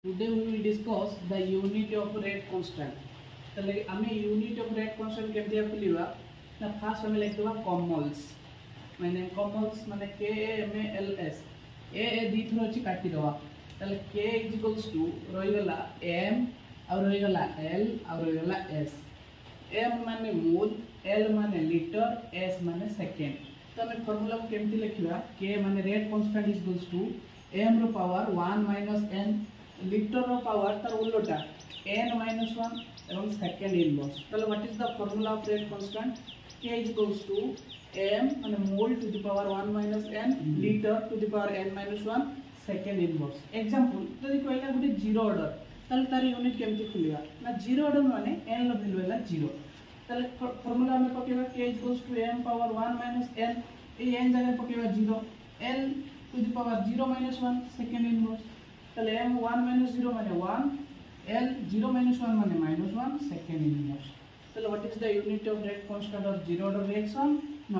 Today we will discuss the unit of rate constant. तले आमे unit of rate constant केमती लिखा ना फास्ट हमें लिखते हैं कॉमल्स मैंने कॉमल्स माने k m a l s a दी थ्रो अच्छी काटी दवा तले k is equals to रोई गला m और रोई गला l और रोई गला s m माने मोल l माने लीटर s माने सेकेंड तो हमें फॉर्मूला को केमती लिखा k माने rate constant is equals to m रो पावर 1 माइनस n लीटर रो पावर तार उल्टा n minus 1 एवं सेकेंड इनवर्स ताले what is the formula of rate constant k is equals to m माने mole to the power 1 minus n litre to the power n minus 1 second inverse example जदी कहला गुटे zero order ताले तार unit केमती खुलिया ना zero order माने n लो वैल्यू हैला जीरो ताले फॉर्मूला में पकेबा k is equals to m power 1 minus n ए n जगह पकेबा zero l to the power 0 minus 1 second inverse ताले m 1 minus 0 माने 1 l 0 minus 1 माने -1 सेकेंड इनवर्स ताले what is the unit of rate constant of zero order reaction ना